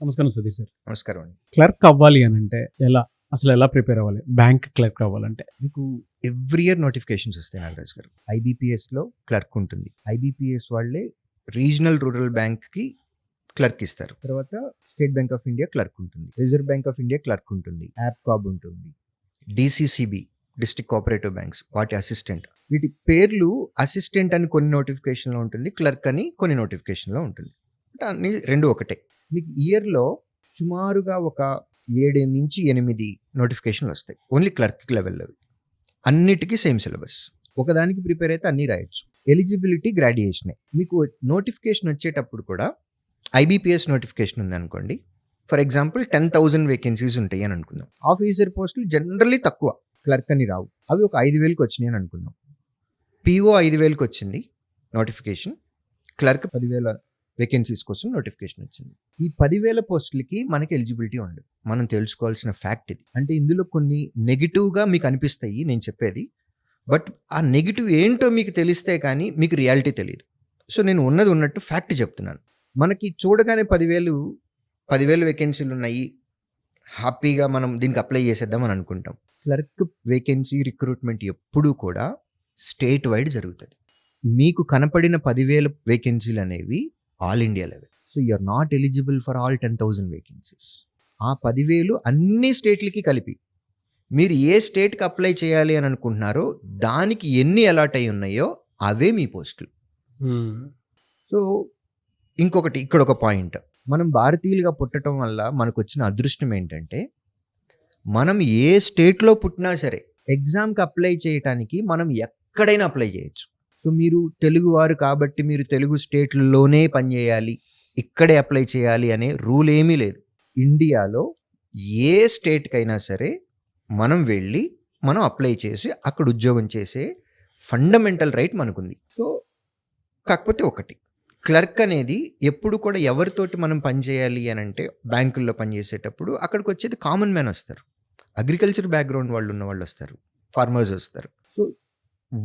నమస్కారం సుధీర్ సార్. నమస్కారం అండి. క్లర్క్ అవ్వాలి అని అంటే అసలు ఎలా ప్రిపేర్ అవ్వాలి? బ్యాంక్ క్లర్క్ అవ్వాలంటే మీకు ఎవ్రీ ఇయర్ నోటిఫికేషన్స్ వస్తాయి నాగరాజ్ గారు. ఐబీపీఎస్లో క్లర్క్ ఉంటుంది. ఐబీపీఎస్ వాళ్ళే రీజనల్ రూరల్ బ్యాంక్కి క్లర్క్ ఇస్తారు. తర్వాత State Bank of India clerk ఉంటుంది, Reserve Bank of India clerk ఉంటుంది, యాప్కాబ్ ఉంటుంది, డిసిసిబి డిస్ట్రిక్ట్ కోఆపరేటివ్ బ్యాంక్స్ వాటి అసిస్టెంట్. వీటి పేర్లు అసిస్టెంట్ అని కొన్ని నోటిఫికేషన్లో ఉంటుంది, క్లర్క్ అని కొన్ని నోటిఫికేషన్లో ఉంటుంది. అంటే అన్ని రెండు ఒకటే. మీకు ఇయర్లో సుమారుగా ఒక 7 నుంచి 8 నోటిఫికేషన్లు వస్తాయి ఓన్లీ క్లర్క్ లెవెల్లో. అన్నిటికీ సేమ్ సిలబస్. ఒకదానికి ప్రిపేర్ అయితే అన్నీ రాయొచ్చు. ఎలిజిబిలిటీ గ్రాడ్యుయేషనే. మీకు నోటిఫికేషన్ వచ్చేటప్పుడు కూడా ఐబీపీఎస్ నోటిఫికేషన్ ఉంది అనుకోండి. ఫర్ ఎగ్జాంపుల్ 10,000 వేకెన్సీస్ ఉంటాయి అని అనుకుందాం. ఆఫీసర్ పోస్టులు జనరల్లీ తక్కువ, క్లర్క్ అని రావు. అవి ఒక 5,000కి వచ్చినాయి అని అనుకుందాం. పిఓ 5,000కి వచ్చింది నోటిఫికేషన్, క్లర్క్ 10,000 వేకెన్సీస్ కోసం నోటిఫికేషన్ వచ్చింది. ఈ 10,000 పోస్టులకి మనకి ఎలిజిబిలిటీ ఉండదు. మనం తెలుసుకోవాల్సిన ఫ్యాక్ట్ ఇది. అంటే ఇందులో కొన్ని నెగిటివ్గా మీకు అనిపిస్తాయి నేను చెప్పేది, బట్ ఆ నెగిటివ్ ఏంటో మీకు తెలిస్తే కానీ మీకు రియాలిటీ తెలియదు. సో నేను ఉన్నది ఉన్నట్టు ఫ్యాక్ట్ చెప్తున్నాను. మనకి చూడగానే 10,000 వేకెన్సీలు ఉన్నాయి, హ్యాపీగా మనం దీనికి అప్లై చేసేద్దాం అని అనుకుంటాం. క్లర్క్ వేకెన్సీ రిక్రూట్మెంట్ ఎప్పుడూ కూడా స్టేట్ వైడ్ జరుగుతుంది. మీకు కనపడిన 10,000 వేకెన్సీలు అనేవి all India level. So you're not eligible for all 10,000 vacancies. ఆ 10,000 అన్ని స్టేట్లకి కలిపి మీరు ఏ స్టేట్కి అప్లై చేయాలి అని అనుకుంటున్నారో దానికి ఎన్ని అలాట్ అయి ఉన్నాయో అవే మీ పోస్టులు. సో ఇంకొకటి ఇక్కడ ఒక పాయింట్, మనం భారతీయులుగా పుట్టడం వల్ల మనకు వచ్చిన అదృష్టం ఏంటంటే మనం ఏ స్టేట్లో పుట్టినా సరే ఎగ్జామ్కి అప్లై చేయడానికి మనం ఎక్కడైనా అప్లై చేయొచ్చు. సో మీరు తెలుగువారు కాబట్టి మీరు తెలుగు స్టేట్లలోనే పనిచేయాలి, ఇక్కడే అప్లై చేయాలి అనే రూల్ ఏమీ లేదు. ఇండియాలో ఏ స్టేట్కైనా సరే మనం వెళ్ళి మనం అప్లై చేసి అక్కడ ఉద్యోగం చేసే ఫండమెంటల్ రైట్ మనకుంది. సో కాకపోతే ఒకటి, క్లర్క్ అనేది ఎప్పుడు కూడా ఎవరితోటి మనం పనిచేయాలి అని అంటే బ్యాంకుల్లో పనిచేసేటప్పుడు అక్కడికి వచ్చేది కామన్ మ్యాన్ వస్తారు, అగ్రికల్చర్ బ్యాక్గ్రౌండ్ వాళ్ళు ఉన్న వాళ్ళు వస్తారు, ఫార్మర్స్ వస్తారు. సో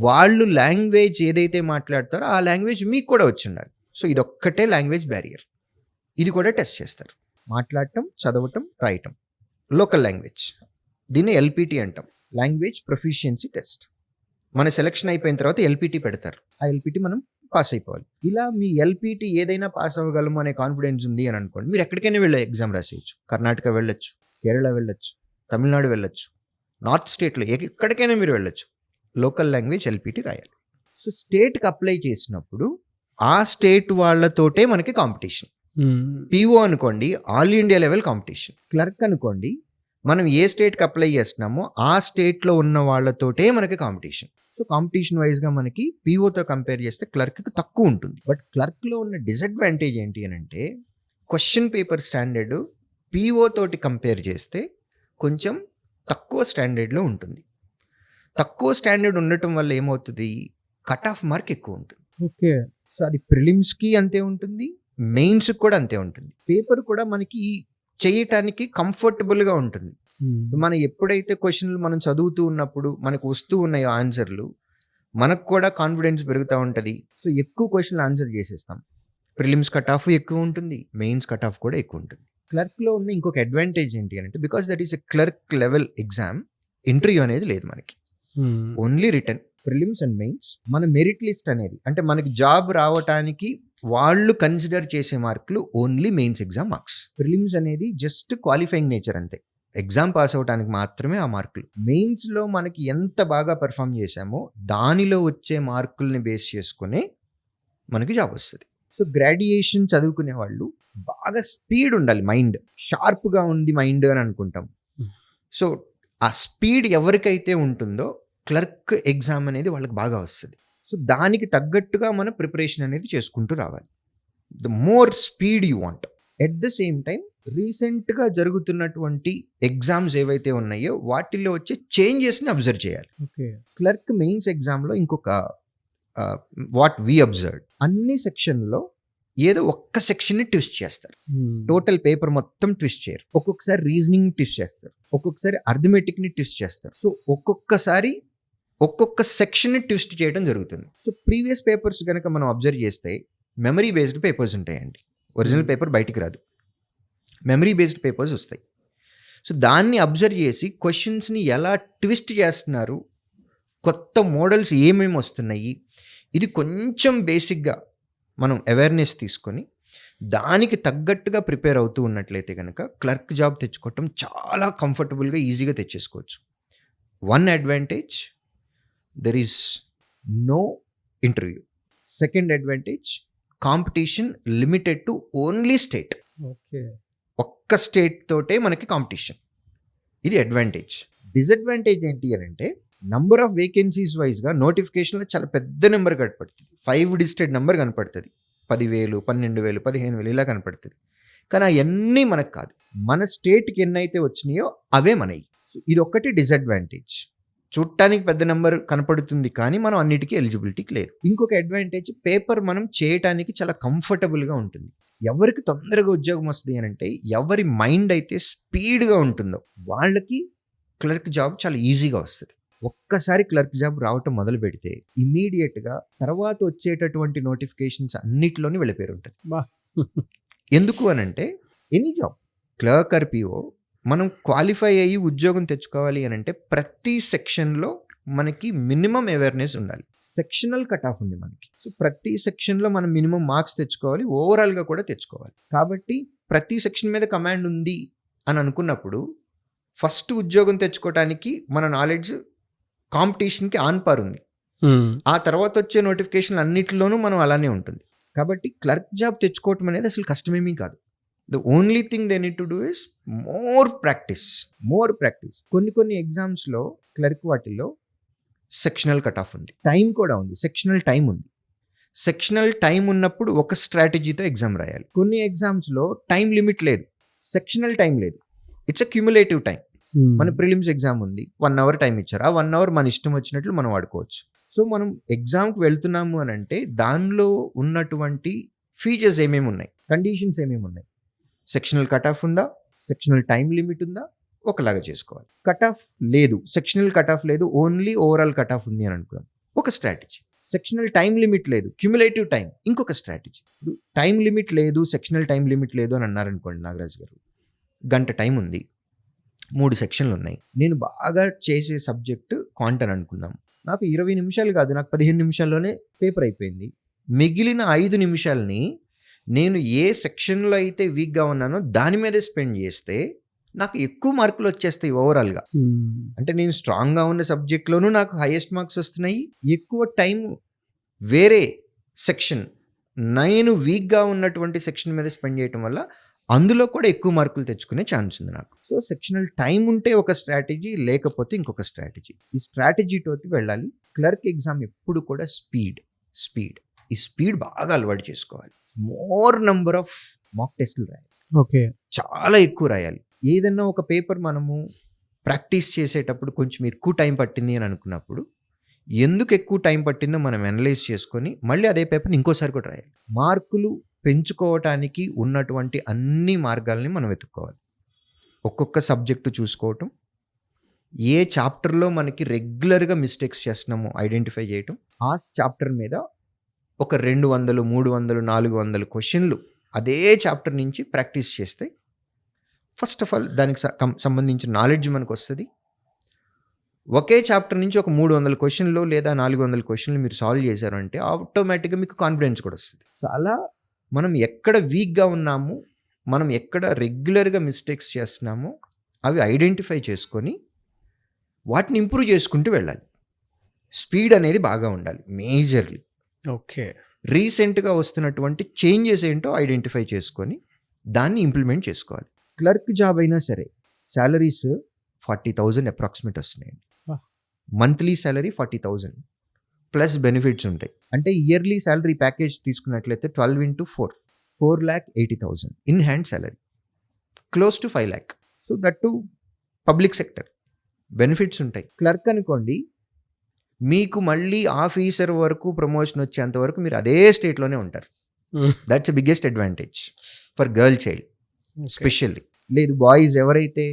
వాళ్ళు లాంగ్వేజ్ ఏదైతే మాట్లాడతారో ఆ లాంగ్వేజ్ మీకు కూడా వచ్చి ఉండాలి. సో ఇదొక్కటే లాంగ్వేజ్ బ్యారియర్. ఇది కూడా టెస్ట్ చేస్తారు, మాట్లాడటం, చదవటం, రాయటం, లోకల్ లాంగ్వేజ్. దీన్ని ఎల్పిటి అంటాం, లాంగ్వేజ్ ప్రొఫిషియన్సీ టెస్ట్. మన సెలక్షన్ అయిపోయిన తర్వాత ఎల్పిటి పెడతారు, ఆ ఎల్పిటి మనం పాస్ అయిపోవాలి. ఇలా మీ ఎల్పిటి ఏదైనా పాస్ అవ్వగలము అనే కాన్ఫిడెన్స్ ఉంది అని అనుకోండి, మీరు ఎక్కడికైనా వెళ్ళి ఎగ్జామ్ రాసేయచ్చు. కర్ణాటక వెళ్ళొచ్చు, కేరళ వెళ్ళొచ్చు, తమిళనాడు వెళ్ళొచ్చు, నార్త్ స్టేట్లో ఎక్కడికైనా మీరు వెళ్ళొచ్చు. లోకల్ లాంగ్వేజ్ ఎల్పిటి రాయాలి. సో స్టేట్కి అప్లై చేసినప్పుడు ఆ స్టేట్ వాళ్ళతోటే మనకి కాంపిటీషన్. పిఓ అనుకోండి all India level competition. Clerk అనుకోండి మనం ఏ స్టేట్కి అప్లై చేస్తున్నామో ఆ స్టేట్లో ఉన్న వాళ్ళతోటే మనకి కాంపిటీషన్. సో కాంపిటీషన్ వైజ్గా మనకి పిఓతో కంపేర్ చేస్తే క్లర్క్కి తక్కువ ఉంటుంది. బట్ క్లర్క్లో ఉన్న డిసడ్వాంటేజ్ ఏంటి అని అంటే క్వశ్చన్ పేపర్ స్టాండర్డ్ పిఓ తోటి కంపేర్ చేస్తే కొంచెం తక్కువ స్టాండర్డ్లో ఉంటుంది. తక్కువ స్టాండర్డ్ ఉండటం వల్ల ఏమవుతుంది, కట్ ఆఫ్ మార్క్ ఎక్కువ ఉంటుంది. ఓకే. సో అది ప్రిలిమ్స్కి అంతే ఉంటుంది, మెయిన్స్కి కూడా అంతే ఉంటుంది. పేపర్ కూడా మనకి చేయటానికి కంఫర్టబుల్గా ఉంటుంది. మనం ఎప్పుడైతే క్వశ్చన్లు మనం చదువుతూ ఉన్నప్పుడు మనకు వస్తూ ఉన్నాయో ఆన్సర్లు, మనకు కూడా కాన్ఫిడెన్స్ పెరుగుతూ ఉంటుంది. సో ఎక్కువ క్వశ్చన్లు ఆన్సర్ చేసేస్తాం. ప్రిలిమ్స్ కట్ ఆఫ్ ఎక్కువ ఉంటుంది, మెయిన్స్ కట్ ఆఫ్ కూడా ఎక్కువ ఉంటుంది. క్లర్క్లో ఉన్న ఇంకొక అడ్వాంటేజ్ ఏంటి అంటే because that is a clerk level exam, interview అనేది లేదు మనకి, only return. Prelims and mains. మన మెరిట్ లిస్ట్ అనేది అంటే మనకి జాబ్ రావటానికి వాళ్ళు కన్సిడర్ చేసే మార్కులు only mains exam marks. Prelims అనేది జస్ట్ క్వాలిఫైయింగ్ నేచర్ అంతే, ఎగ్జామ్ పాస్ అవ్వడానికి మాత్రమే ఆ మార్కులు. మెయిన్స్లో మనకి ఎంత బాగా పెర్ఫామ్ చేశామో దానిలో వచ్చే మార్కుల్ని బేస్ చేసుకునే మనకి జాబ్ వస్తుంది. సో గ్రాడ్యుయేషన్ చదువుకునే వాళ్ళు బాగా స్పీడ్ ఉండాలి, మైండ్ షార్ప్గా ఉంది మైండ్ అని అనుకుంటాం. సో ఆ స్పీడ్ ఎవరికైతే ఉంటుందో క్లర్క్ ఎగ్జామ్ అనేది వాళ్ళకి బాగా వస్తుంది. సో దానికి తగ్గట్టుగా మనం ప్రిపరేషన్ అనేది చేసుకుంటూ రావాలి. The more speed you want. At the same time రీసెంట్గా జరుగుతున్నటువంటి ఎగ్జామ్స్ ఏవైతే ఉన్నాయో వాటిల్లో వచ్చే చేంజెస్ని అబ్జర్వ్ చేయాలి. ఓకే. క్లర్క్ మెయిన్స్ ఎగ్జామ్లో ఇంకొక వాట్ వీ అబ్జర్వ్, అన్ని సెక్షన్లో ఏదో ఒక్క సెక్షన్ని ట్విస్ట్ చేస్తారు. టోటల్ పేపర్ మొత్తం ట్విస్ట్ చేయరు. ఒక్కొక్కసారి రీజనింగ్ ట్విస్ట్ చేస్తారు, ఒక్కొక్కసారి అర్థమెటిక్ని ట్విస్ట్ చేస్తారు. సో ఒక్కొక్కసారి ఒక్కొక్క సెక్షన్ని ట్విస్ట్ చేయడం జరుగుతుంది. సో ప్రీవియస్ పేపర్స్ కనుక మనం అబ్జర్వ్ చేస్తే మెమరీ బేస్డ్ పేపర్స్ ఉంటాయండి, ఒరిజినల్ పేపర్ బయటికి రాదు. మెమరీ బేస్డ్ పేపర్స్ వస్తాయి. సో దాన్ని అబ్జర్వ్ చేసి క్వశ్చన్స్ని ఎలా ట్విస్ట్ చేస్తున్నారు, కొత్త మోడల్స్ ఏమేమి వస్తున్నాయి, ఇది కొంచెం బేసిక్గా మనం అవేర్నెస్ తీసుకొని దానికి తగ్గట్టుగా ప్రిపేర్ అవుతూ ఉన్నట్లయితే కనుక క్లర్క్ జాబ్ తెచ్చుకోవటం చాలా కంఫర్టబుల్గా ఈజీగా తెచ్చేసుకోవచ్చు. One advantage, there is no interview. Second advantage, competition limited to only state. Okay. ఒక్క స్టేట్ తోటే మనకి కాంపిటీషన్. ఇది అడ్వాంటేజ్. డిసడ్వాంటేజ్ ఏంటి అని అంటే నంబర్ ఆఫ్ వేకెన్సీస్ వైజ్గా నోటిఫికేషన్లో చాలా పెద్ద నెంబర్ కనపడుతుంది. 5 డిజిటెడ్ నెంబర్ కనపడుతుంది. 10,000, 12,000, 15,000 ఇలా కనపడుతుంది. కానీ అవన్నీ మనకు కాదు. మన స్టేట్కి ఎన్నైతే వచ్చినాయో అవే మనవి. సో ఇది ఒక్కటి డిసడ్వాంటేజ్. చూడటానికి పెద్ద నెంబర్ కనపడుతుంది కానీ మనం అన్నిటికీ ఎలిజిబిలిటీకి లేదు. ఇంకొక అడ్వాంటేజ్, పేపర్ మనం చేయటానికి చాలా కంఫర్టబుల్గా ఉంటుంది. ఎవరికి తొందరగా ఉద్యోగం వస్తుంది అని అంటే ఎవరి మైండ్ అయితే స్పీడ్గా ఉంటుందో వాళ్ళకి క్లర్క్ జాబ్ చాలా ఈజీగా వస్తుంది. ఒక్కసారి క్లర్క్ జాబ్ రావటం మొదలు పెడితే ఇమీడియట్గా తర్వాత వచ్చేటటువంటి నోటిఫికేషన్స్ అన్నిటిలోనే వెళ్ళిపోయి ఉంటుంది. బా. ఎందుకు అని అంటే any job, clerk or PO, మనం క్వాలిఫై అయ్యి ఉద్యోగం తెచ్చుకోవాలి అని అంటే ప్రతి సెక్షన్లో మనకి మినిమం అవేర్నెస్ ఉండాలి. సెక్షనల్ కట్ ఆఫ్ ఉంది మనకి. సో ప్రతి సెక్షన్లో మనం మినిమం మార్క్స్ తెచ్చుకోవాలి, ఓవరాల్గా కూడా తెచ్చుకోవాలి. కాబట్టి ప్రతి సెక్షన్ మీద కమాండ్ ఉంది అని అనుకున్నప్పుడు ఫస్ట్ ఉద్యోగం తెచ్చుకోవడానికి మన నాలెడ్జ్ కాంపిటీషన్కి ఆన్ పార్ ఉంది. ఆ తర్వాత వచ్చే నోటిఫికేషన్ అన్నిటిలోనూ మనం అలానే ఉంటుంది. కాబట్టి క్లర్క్ జాబ్ తెచ్చుకోవటం అనేది అసలు కష్టమేమీ కాదు. The only thing they need to do is more practice. కొన్ని ఎగ్జామ్స్లో క్లర్క్ వాటిల్లో సెక్షనల్ కట్ ఆఫ్ ఉంది, టైం కూడా ఉంది, సెక్షనల్ టైం ఉంది. సెక్షనల్ టైం ఉన్నప్పుడు ఒక స్ట్రాటజీతో ఎగ్జామ్ రాయాలి. కొన్ని ఎగ్జామ్స్లో టైం లిమిట్ లేదు, సెక్షనల్ టైం లేదు, ఇట్స్ అ క్యుములేటివ్ టైం. మన ప్రిలిమ్స్ ఎగ్జామ్ ఉంది, 1 అవర్ టైం ఇచ్చారు. ఆ 1 అవర్ మన ఇష్టం వచ్చినట్లు మనం వాడుకోవచ్చు. సో మనం ఎగ్జామ్కి వెళ్తున్నాము అని అంటే దానిలో ఉన్నటువంటి ఫీచర్స్ ఏమేమి ఉన్నాయి, కండిషన్స్ ఏమేమి ఉన్నాయి, సెక్షనల్ కట్ ఆఫ్ ఉందా, సెక్షనల్ టైం లిమిట్ ఉందా, ఒకలాగా చేసుకోవాలి. కట్ ఆఫ్ లేదు, సెక్షనల్ కట్ ఆఫ్ లేదు, ఓన్లీ ఓవరాల్ కట్ ఆఫ్ ఉంది అని అనుకున్నాం, ఒక స్ట్రాటజీ. సెక్షనల్ టైం లిమిట్ లేదు, క్యుములేటివ్ టైం, ఇంకొక స్ట్రాటజీ. టైం లిమిట్ లేదు, సెక్షనల్ టైం లిమిట్ లేదు అని అన్నారనుకోండి నాగరాజ్ గారు, గంట టైం ఉంది, 3 సెక్షన్లు ఉన్నాయి, నేను బాగా చేసే సబ్జెక్టు క్వాంట్ అని అనుకుందాం, నాకు 20 నిమిషాలు కాదు, నాకు 15 నిమిషాల్లోనే పేపర్ అయిపోయింది. మిగిలిన 5 నిమిషాలని నేను ఏ సెక్షన్లో అయితే వీక్గా ఉన్నానో దాని మీదే స్పెండ్ చేస్తే నాకు ఎక్కువ మార్కులు వచ్చేస్తాయి ఓవరాల్గా. అంటే నేను స్ట్రాంగ్గా ఉన్న సబ్జెక్ట్లోనూ నాకు హైయెస్ట్ మార్క్స్ వస్తున్నాయి, ఎక్కువ టైం వేరే సెక్షన్ నేను వీక్గా ఉన్నటువంటి సెక్షన్ మీద స్పెండ్ చేయటం వల్ల అందులో కూడా ఎక్కువ మార్కులు తెచ్చుకునే ఛాన్స్ ఉంది నాకు. సో సెక్షనల్ టైం ఉంటే ఒక స్ట్రాటజీ, లేకపోతే ఇంకొక స్ట్రాటజీ. ఈ స్ట్రాటజీతోటి వెళ్ళాలి. క్లర్క్ ఎగ్జామ్ ఎప్పుడు కూడా స్పీడ్. ఈ స్పీడ్ బాగా అలవాటు చేసుకోవాలి. మోర్ నంబర్ ఆఫ్ మాక్ టెస్టులు రాయాలి. ఓకే. చాలా ఎక్కువ రాయాలి. ఏదన్నా ఒక పేపర్ మనము ప్రాక్టీస్ చేసేటప్పుడు కొంచెం ఎక్కువ టైం పట్టింది అని అనుకున్నప్పుడు ఎందుకు ఎక్కువ టైం పట్టిందో మనం అనలైజ్ చేసుకొని మళ్ళీ అదే పేపర్ని ఇంకోసారి కూడా రాయాలి. మార్కులు పెంచుకోవటానికి ఉన్నటువంటి అన్ని మార్గాల్ని మనం వెతుక్కోవాలి. ఒక్కొక్క సబ్జెక్టు చూసుకోవటం, ఏ చాప్టర్లో మనకి రెగ్యులర్గా మిస్టేక్స్ చేస్తున్నామో ఐడెంటిఫై చేయటం, ఆ చాప్టర్ మీద ఒక 200, 300, 400 క్వశ్చన్లు అదే చాప్టర్ నుంచి ప్రాక్టీస్ చేస్తే ఫస్ట్ ఆఫ్ ఆల్ దానికి సంబంధించిన నాలెడ్జ్ మనకు వస్తుంది. ఒకే చాప్టర్ నుంచి ఒక 300 క్వశ్చన్లు లేదా 400 క్వశ్చన్లు మీరు సాల్వ్ చేశారు అంటే ఆటోమేటిక్గా మీకు కాన్ఫిడెన్స్ కూడా వస్తుంది. సో అలా మనం ఎక్కడ వీక్గా ఉన్నామో, మనం ఎక్కడ రెగ్యులర్గా మిస్టేక్స్ చేస్తున్నామో అవి ఐడెంటిఫై చేసుకొని వాటిని ఇంప్రూవ్ చేసుకుంటూ వెళ్ళాలి. స్పీడ్ అనేది బాగా ఉండాలి మేజర్లీ. ఓకే. రీసెంట్గా వస్తున్నటువంటి చేంజెస్ ఏంటో ఐడెంటిఫై చేసుకొని దాన్ని ఇంప్లిమెంట్ చేసుకోవాలి. క్లర్క్ జాబ్ అయినా సరే శాలరీస్ 40,000 అప్రాక్సిమేట్ వస్తున్నాయండి. మంత్లీ శాలరీ 40,000 ప్లస్ బెనిఫిట్స్ ఉంటాయి. అంటే ఇయర్లీ శాలరీ ప్యాకేజ్ తీసుకున్నట్లయితే 12 into 4, 4,80,000 in hand salary, close to 5 lakh. So that to public sector benefits ఉంటాయి. క్లర్క్ అనుకోండి, మీకు మళ్ళీ ఆఫీసర్ వరకు ప్రమోషన్ వచ్చేంత వరకు మీరు అదే స్టేట్లోనే ఉంటారు. That's the biggest advantage for girl child specially. లేదు బాయ్స్ ఎవరైతే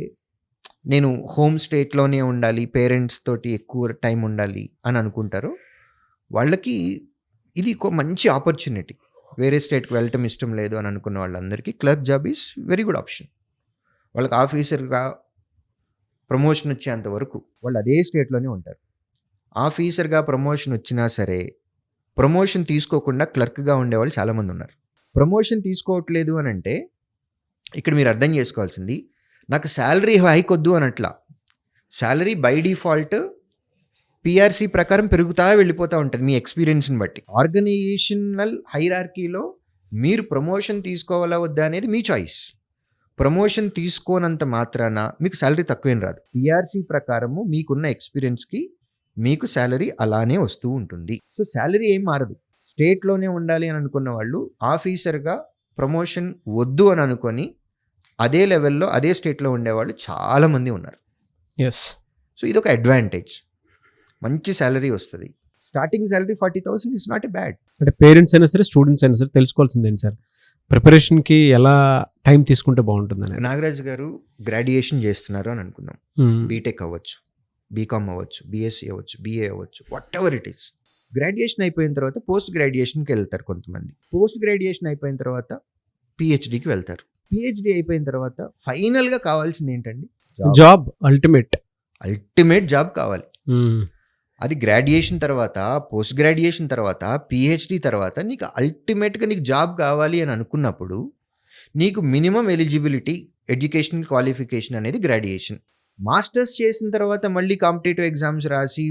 నేను హోమ్ స్టేట్లోనే ఉండాలి, పేరెంట్స్ తోటి ఎక్కువ టైం ఉండాలి అని అనుకుంటారో వాళ్ళకి ఇది ఒక మంచి ఆపర్చునిటీ. వేరే స్టేట్కి వెళ్ళటం ఇష్టం లేదు అని అనుకున్న వాళ్ళందరికీ clerk job is very good option. వాళ్ళకి ఆఫీసర్గా ప్రమోషన్ వచ్చేంత వరకు వాళ్ళు అదే స్టేట్లోనే ఉంటారు. ఆఫీసర్గా ప్రమోషన్ వచ్చినా సరే ప్రమోషన్ తీసుకోకుండా క్లర్క్గా ఉండేవాళ్ళు చాలామంది ఉన్నారు. ప్రమోషన్ తీసుకోవట్లేదు అని అంటే ఇక్కడ మీరు అర్థం చేసుకోవాల్సింది, నాకు శాలరీ హైక్ వద్దు అనట్లా. శాలరీ బై డిఫాల్ట్ పిఆర్సీ ప్రకారం పెరుగుతా వెళ్ళిపోతూ ఉంటుంది మీ ఎక్స్పీరియన్స్ని బట్టి. ఆర్గనైజేషనల్ హైరార్కీలో మీరు ప్రమోషన్ తీసుకోవాలా వద్దా అనేది మీ చాయిస్. ప్రమోషన్ తీసుకోనంత మాత్రాన మీకు శాలరీ తక్కువేం రాదు. పిఆర్సీ ప్రకారము మీకున్న ఎక్స్పీరియన్స్కి మీకు శాలరీ అలానే వస్తూ ఉంటుంది. సో శాలరీ ఏం మారదు. స్టేట్లోనే ఉండాలి అని అనుకున్న వాళ్ళు ఆఫీసర్గా ప్రమోషన్ వద్దు అని అనుకొని అదే లెవెల్లో అదే స్టేట్లో ఉండేవాళ్ళు చాలామంది ఉన్నారు. ఎస్. సో ఇదొక అడ్వాంటేజ్. మంచి శాలరీ వస్తుంది. Starting salary 40,000 is not a bad. అంటే పేరెంట్స్ అయినా సరే స్టూడెంట్స్ అయినా సరే తెలుసుకోవాల్సిందేంటి సార్, ప్రిపరేషన్కి ఎలా టైం తీసుకుంటే బాగుంటుందని? నాగరాజ్ గారు గ్రాడ్యుయేషన్ చేస్తున్నారు అని అనుకుందాం. బీటెక్ అవ్వచ్చు, బీకామ్ అవ్వచ్చు, బీఎస్సీ అవ్వచ్చు, బీఏ అవ్వచ్చు, what ever it is. Graduation అయిపోయిన తర్వాత పోస్ట్ గ్రాడ్యుయేషన్కి వెళ్తారు కొంతమంది. పోస్ట్ గ్రాడ్యుయేషన్ అయిపోయిన తర్వాత పిహెచ్డికి వెళ్తారు. పిహెచ్డి అయిపోయిన తర్వాత ఫైనల్గా కావాల్సింది ఏంటండి? జాబ్. అల్టిమేట్ జాబ్ కావాలి. అది గ్రాడ్యుయేషన్ తర్వాత, పోస్ట్ గ్రాడ్యుయేషన్ తర్వాత, పిహెచ్డి తర్వాత నీకు అల్టిమేట్గా నీకు జాబ్ కావాలి అని అనుకున్నప్పుడు నీకు మినిమం ఎలిజిబిలిటీ ఎడ్యుకేషనల్ క్వాలిఫికేషన్ అనేది గ్రాడ్యుయేషన్. మాస్టర్స్ చేసిన తర్వాత మళ్ళీ కాంపిటేటివ్ ఎగ్జామ్స్ రాసి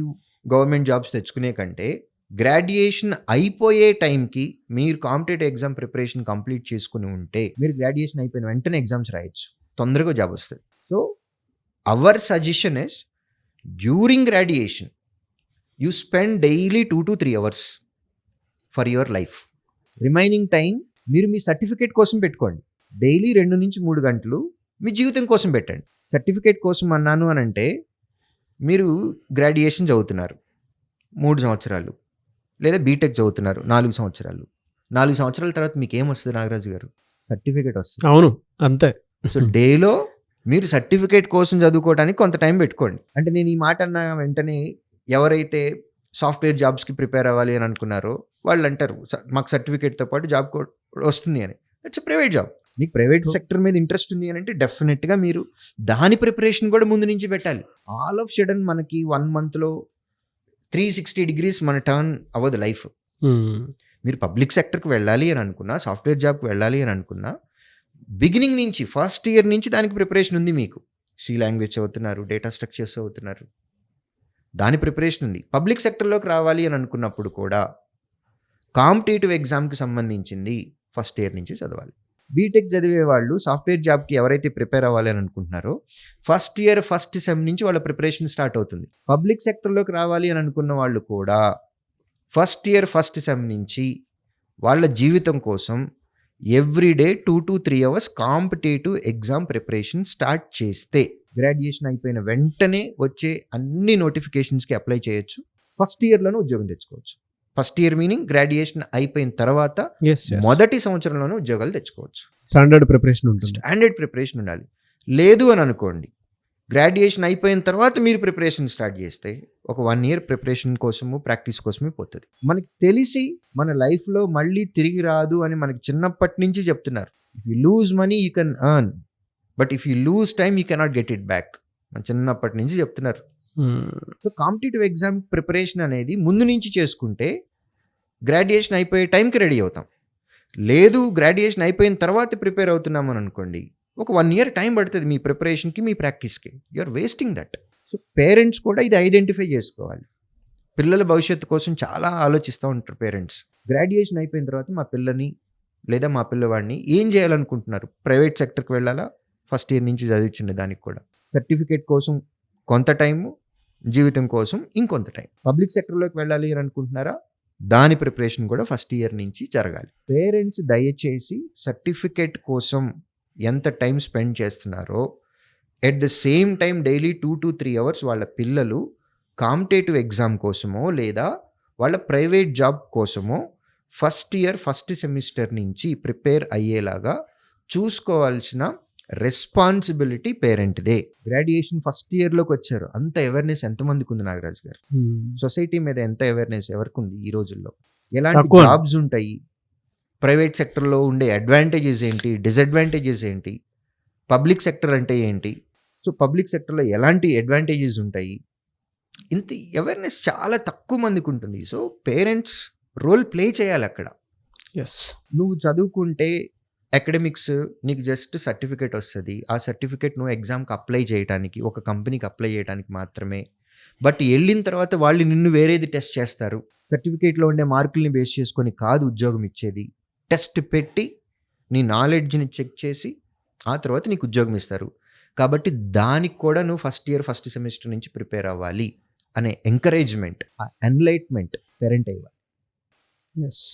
గవర్నమెంట్ జాబ్స్ తెచ్చుకునే కంటే గ్రాడ్యుయేషన్ అయిపోయే టైంకి మీరు కాంపిటేటివ్ ఎగ్జామ్ ప్రిపరేషన్ కంప్లీట్ చేసుకుని ఉంటే మీరు గ్రాడ్యుయేషన్ అయిపోయిన వెంటనే ఎగ్జామ్స్ రాయొచ్చు, తొందరగా జాబ్ వస్తుంది. So our suggestion is during graduation you spend daily 2 to 3 hours for your life. Remaining time మీరు మీ సర్టిఫికేట్ కోసం పెట్టుకోండి. డైలీ 2 నుంచి 3 గంటలు మీ జీవితం కోసం పెట్టండి. సర్టిఫికేట్ కోసం అన్నాను అని అంటే మీరు గ్రాడ్యుయేషన్ చదువుతున్నారు 3 సంవత్సరాలు, లేదా బీటెక్ చదువుతున్నారు 4 సంవత్సరాలు. 4 సంవత్సరాల తర్వాత మీకు ఏమొస్తుంది నాగరాజు గారు? సర్టిఫికేట్ వస్తుంది. అవును, అంతే. సో డేలో మీరు సర్టిఫికేట్ కోసం చదువుకోవడానికి కొంత టైం పెట్టుకోండి. అంటే నేను ఈ మాట అన్న వెంటనే ఎవరైతే సాఫ్ట్వేర్ జాబ్స్కి ప్రిపేర్ అవ్వాలి అని అనుకున్నారో వాళ్ళు అంటారు మాకు సర్టిఫికేట్తో పాటు జాబ్ వస్తుంది అని. It's private job. మీకు ప్రైవేట్ సెక్టర్ మీద ఇంట్రెస్ట్ ఉంది అని అంటే డెఫినెట్గా మీరు దాని ప్రిపరేషన్ కూడా ముందు నుంచి పెట్టాలి. ఆల్ ఆఫ్ సడన్ మనకి 1 monthలో 360 degrees మన టర్న్ అవ్వదు లైఫ్. మీరు పబ్లిక్ సెక్టర్కి వెళ్ళాలి అని అనుకున్నా, సాఫ్ట్వేర్ జాబ్కి వెళ్ళాలి అని అనుకున్నా, బిగినింగ్ నుంచి ఫస్ట్ ఇయర్ నుంచి దానికి ప్రిపరేషన్ ఉంది. మీకు సి లాంగ్వేజ్ చదువుతున్నారు, డేటా స్ట్రక్చర్స్ చదువుతున్నారు, దాని ప్రిపరేషన్ ఉంది. పబ్లిక్ సెక్టర్లోకి రావాలి అని అనుకున్నప్పుడు కూడా కాంపిటేటివ్ ఎగ్జామ్కి సంబంధించింది ఫస్ట్ ఇయర్ నుంచి చదవాలి. బీటెక్ చదివే వాళ్ళు సాఫ్ట్వేర్ జాబ్కి ఎవరైతే ప్రిపేర్ అవ్వాలి అని అనుకుంటున్నారో ఫస్ట్ ఇయర్ ఫస్ట్ సెమ్ నుంచి వాళ్ళ ప్రిపరేషన్ స్టార్ట్ అవుతుంది. పబ్లిక్ సెక్టర్లోకి రావాలి అని అనుకున్న వాళ్ళు కూడా ఫస్ట్ ఇయర్ ఫస్ట్ సెమ్ నుంచి వాళ్ళ జీవితం కోసం everyday 2 to 3 hours competitive exam preparation start చేస్తే గ్రాడ్యుయేషన్ అయిపోయిన వెంటనే వచ్చే అన్ని నోటిఫికేషన్స్కి అప్లై చేయొచ్చు. ఫస్ట్ ఇయర్లోనే ఉద్యోగం తెచ్చుకోవచ్చు. ఫస్ట్ ఇయర్ మీనింగ్ గ్రాడ్యుయేషన్ అయిపోయిన తర్వాత మొదటి సంవత్సరంలోనే ఉద్యోగాలు తెచ్చుకోవచ్చు. స్టాండర్డ్ ప్రిపరేషన్ ఉంటుంది. స్టాండర్డ్ ప్రిపరేషన్ ఉండాలి. లేదు అని అనుకోండి, గ్రాడ్యుయేషన్ అయిపోయిన తర్వాత మీరు ప్రిపరేషన్ స్టార్ట్ చేస్తే ఒక 1 year ప్రిపరేషన్ కోసము ప్రాక్టీస్ కోసమే పోతుంది. మనకి తెలిసి మన లైఫ్లో మళ్ళీ తిరిగి రాదు అని మనకి చిన్నప్పటి నుంచి చెప్తున్నారు. If you lose money you can earn, but if you lose time you cannot get it back. మన చిన్నప్పటి నుంచి చెప్తున్నారు. సో కాంపిటేటివ్ ఎగ్జామ్ ప్రిపరేషన్ అనేది ముందు నుంచి చేసుకుంటే గ్రాడ్యుయేషన్ అయిపోయే టైంకి రెడీ అవుతాం. లేదు గ్రాడ్యుయేషన్ అయిపోయిన తర్వాత ప్రిపేర్ అవుతున్నామని అనుకోండి, ఒక 1 year టైం పడుతుంది మీ ప్రిపరేషన్కి, మీ ప్రాక్టీస్కి. You are wasting that. So parents కూడా ఇది ఐడెంటిఫై చేసుకోవాలి. పిల్లల భవిష్యత్తు కోసం చాలా ఆలోచిస్తూ ఉంటారు పేరెంట్స్. గ్రాడ్యుయేషన్ అయిపోయిన తర్వాత మా పిల్లని లేదా మా పిల్లవాడిని ఏం చేయాలనుకుంటున్నారు? ప్రైవేట్ సెక్టర్కి వెళ్ళాలా? ఫస్ట్ ఇయర్ నుంచి చదివించండి. దానికి కూడా సర్టిఫికేట్ కోసం కొంత టైము, జీవితం కోసం ఇంకొంత టైం. పబ్లిక్ సెక్టర్లోకి వెళ్ళాలి అని అనుకుంటున్నారా? దాని ప్రిపరేషన్ కూడా ఫస్ట్ ఇయర్ నుంచి జరగాలి. పేరెంట్స్ దయచేసి సర్టిఫికేట్ కోసం ఎంత టైం స్పెండ్ చేస్తున్నారో at the same time daily 2 to 3 hours వాళ్ళ పిల్లలు కాంపిటేటివ్ ఎగ్జామ్ కోసమో లేదా వాళ్ళ ప్రైవేట్ జాబ్ కోసమో ఫస్ట్ ఇయర్ ఫస్ట్ సెమిస్టర్ నుంచి ప్రిపేర్ అయ్యేలాగా చూసుకోవాల్సిన రెస్పాన్సిబిలిటీ పేరెంట్దే. గ్రాడ్యుయేషన్ ఫస్ట్ ఇయర్లోకి వచ్చారు, అంత అవేర్నెస్ ఎంతమందికి ఉంది నాగరాజ్ గారు? సొసైటీ మీద ఎంత అవేర్నెస్ ఎవరికి ఉంది ఈ రోజుల్లో? ఎలాంటి జాబ్స్ ఉంటాయి, ప్రైవేట్ సెక్టర్లో ఉండే అడ్వాంటేజెస్ ఏంటి, డిసడ్వాంటేజెస్ ఏంటి, పబ్లిక్ సెక్టర్ అంటే ఏంటి, సో పబ్లిక్ సెక్టర్లో ఎలాంటి అడ్వాంటేజెస్ ఉంటాయి, ఇంత అవేర్నెస్ చాలా తక్కువ మందికి ఉంటుంది. సో పేరెంట్స్ రోల్ ప్లే చేయాలి అక్కడ. ఎస్. నువ్వు చదువుకుంటే అకాడమిక్స్ నీకు జస్ట్ సర్టిఫికేట్ వస్తుంది. ఆ సర్టిఫికేట్ నువ్వు ఎగ్జామ్కి అప్లై చేయడానికి, ఒక కంపెనీకి అప్లై చేయడానికి మాత్రమే. బట్ వెళ్ళిన తర్వాత వాళ్ళు నిన్ను వేరేది టెస్ట్ చేస్తారు. సర్టిఫికేట్లో ఉండే మార్కుల్ని బేస్ చేసుకొని కాదు ఉద్యోగం ఇచ్చేది. టెస్ట్ పెట్టి నీ నాలెడ్జ్ని చెక్ చేసి ఆ తర్వాత నీకు ఉద్యోగం ఇస్తారు. కాబట్టి దానికి కూడా నువ్వు ఫస్ట్ ఇయర్ ఫస్ట్ సెమిస్టర్ నుంచి ప్రిపేర్ అవ్వాలి అనే ఎంకరేజ్మెంట్, ఆ ఎన్లైట్మెంట్ పేరెంట్ అయ్యాలి. ఎస్.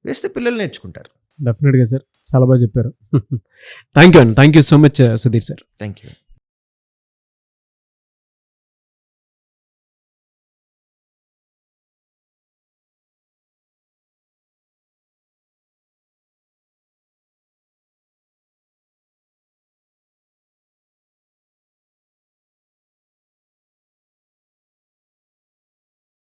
వేస్తే పిల్లలు నేర్చుకుంటారు. డెఫినెట్గా సార్, చాలా బాగా చెప్పారు. థ్యాంక్ యూ అండి, thank you so much Sudheer sir. Thank you.